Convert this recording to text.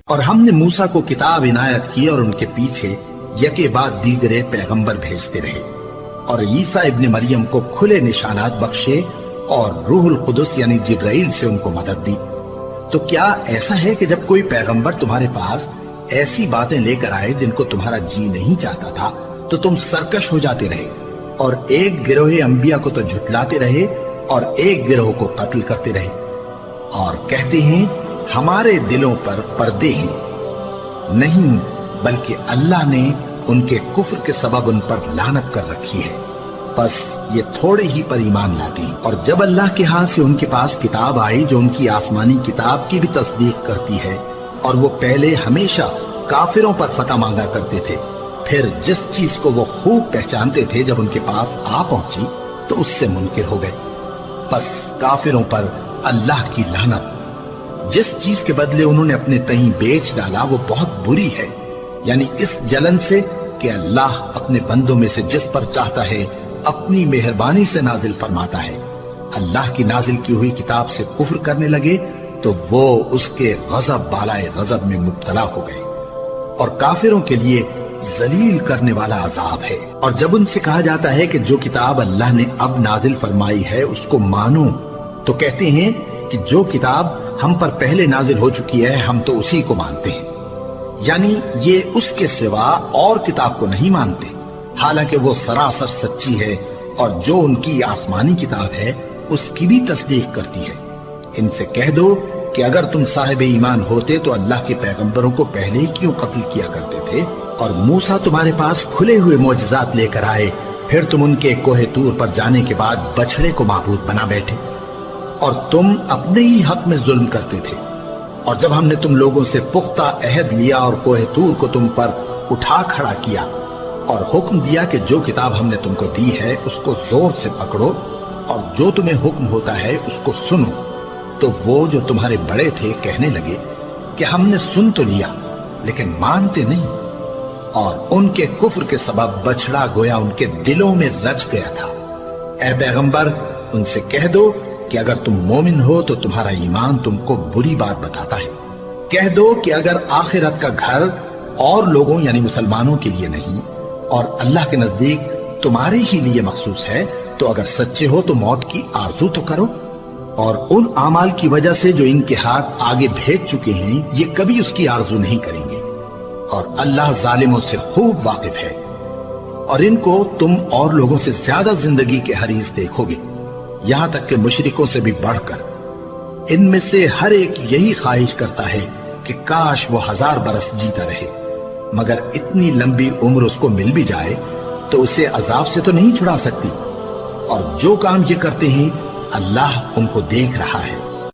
اور ہم نے موسیٰ کو کتاب عنایت کی اور ان کے پیچھے یکے بعد دیگرے پیغمبر بھیجتے رہے، اور عیسیٰ ابن مریم کو کھلے نشانات بخشے اور روح القدس یعنی جبرائیل سے ان کو مدد دی۔ تو کیا ایسا ہے کہ جب کوئی پیغمبر تمہارے پاس ایسی باتیں لے کر آئے جن کو تمہارا جی نہیں چاہتا تھا تو تم سرکش ہو جاتے رہے، اور ایک گروہ انبیاء کو تو جھٹلاتے رہے اور ایک گروہ کو قتل کرتے رہے، اور کہتے ہیں ہمارے دلوں پر پردے ہیں؟ نہیں، بلکہ اللہ نے ان کے کفر کے سبب ان پر لعنت کر رکھی ہے، بس یہ تھوڑے ہی پر ایمان لاتے ہیں۔ اور جب اللہ کے ہاں سے ان کے پاس کتاب آئی جو ان کی آسمانی کتاب کی بھی تصدیق کرتی ہے، اور وہ پہلے ہمیشہ کافروں پر فتح مانگا کرتے تھے، پھر جس چیز کو وہ خوب پہچانتے تھے جب ان کے پاس آ پہنچی تو اس سے منکر ہو گئے، بس کافروں پر اللہ کی لعنت۔ جس چیز کے بدلے انہوں نے اپنے تئیں بیچ ڈالا وہ بہت بری ہے، یعنی اس جلن سے کہ اللہ اپنے بندوں میں سے جس پر چاہتا ہے اپنی مہربانی سے نازل فرماتا ہے۔ اللہ کی نازل کی ہوئی کتاب سے کفر کرنے لگے تو وہ اس کے غضب بالائے غضب میں مبتلا ہو گئے، اور کافروں کے لیے ذلیل کرنے والا عذاب ہے۔ اور جب ان سے کہا جاتا ہے کہ جو کتاب اللہ نے اب نازل فرمائی ہے اس کو مانو، تو کہتے ہیں کہ جو کتاب ہم پر پہلے نازل ہو چکی ہے ہم تو اسی کو مانتے ہیں، یعنی یہ اس کے سوا اور کتاب کو نہیں مانتے، حالانکہ وہ سراسر سچی ہے، اور جو ان کی آسمانی کتاب ہے اس کی بھی تصدیق کرتی ہے۔ ان سے کہہ دو کہ اگر تم صاحب ایمان ہوتے تو اللہ کے پیغمبروں کو پہلے ہی کیوں قتل کیا کرتے تھے؟ اور موسیٰ تمہارے پاس کھلے ہوئے معجزات لے کر آئے، پھر تم ان کے کوہ طور پر جانے کے بعد بچڑے کو معبود بنا بیٹھے، اور تم اپنے ہی حق میں ظلم کرتے تھے۔ اور جب ہم نے تم لوگوں سے پختہ عہد لیا اور کوہ طور کو تم پر اٹھا کھڑا کیا اور حکم دیا کہ جو کتاب ہم نے تم کو دی ہے اس کو زور سے پکڑو اور جو تمہیں حکم ہوتا ہے اس کو سنو، تو وہ جو تمہارے بڑے تھے کہنے لگے کہ ہم نے سن تو لیا لیکن مانتے نہیں، اور ان کے کفر کے سبب بچڑا گویا ان کے دلوں میں رچ گیا تھا۔ اے پیغمبر ان سے کہہ دو کہ اگر تم مومن ہو تو تمہارا ایمان تم کو بری بات بتاتا ہے۔ کہہ دو کہ اگر آخرت کا گھر اور لوگوں یعنی مسلمانوں کے لیے نہیں اور اللہ کے نزدیک تمہارے ہی لیے مخصوص ہے تو اگر سچے ہو تو موت کی آرزو تو کرو، اور ان اعمال کی وجہ سے جو ان کے ہاتھ آگے بھیج چکے ہیں یہ کبھی اس کی آرزو نہیں کریں گے، اور اللہ ظالموں سے خوب واقف ہے۔ اور ان کو تم اور لوگوں سے زیادہ زندگی کے حریص دیکھو گے، یہاں تک کہ مشرکوں سے بھی بڑھ کر۔ ان میں سے ہر ایک یہی خواہش کرتا ہے کہ کاش وہ 1000 برس جیتا رہے، مگر اتنی لمبی عمر اس کو مل بھی جائے تو اسے عذاب سے تو نہیں چھڑا سکتی، اور جو کام یہ کرتے ہیں اللہ ان کو دیکھ رہا ہے۔